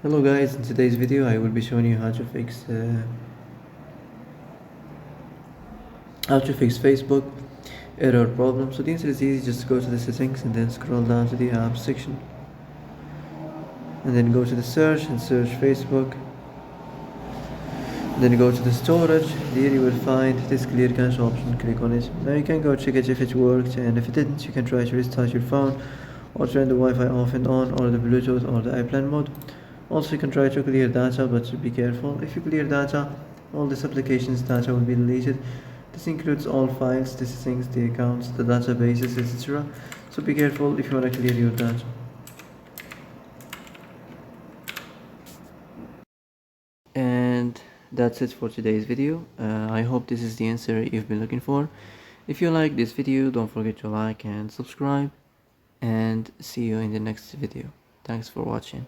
Hello guys, in today's video I will be showing you how to fix Facebook error problem. So the answer is easy, just go to the settings and then scroll down to the apps section and then go to the search and search Facebook. Then go to the storage. There you will find this clear cache option. Click on it. Now you can go check it if it worked, and if it didn't you can try to restart your phone or turn the Wi-Fi off and on, or the Bluetooth or the airplane mode. Also you can try to clear data, but be careful. If you clear data, all this application's data will be deleted. This includes all files, the settings, the accounts, the databases, etc. So be careful if you want to clear your data. And that's it for today's video. I hope this is the answer you've been looking for. If you like this video, don't forget to like and subscribe, and see you in the next video. Thanks for watching.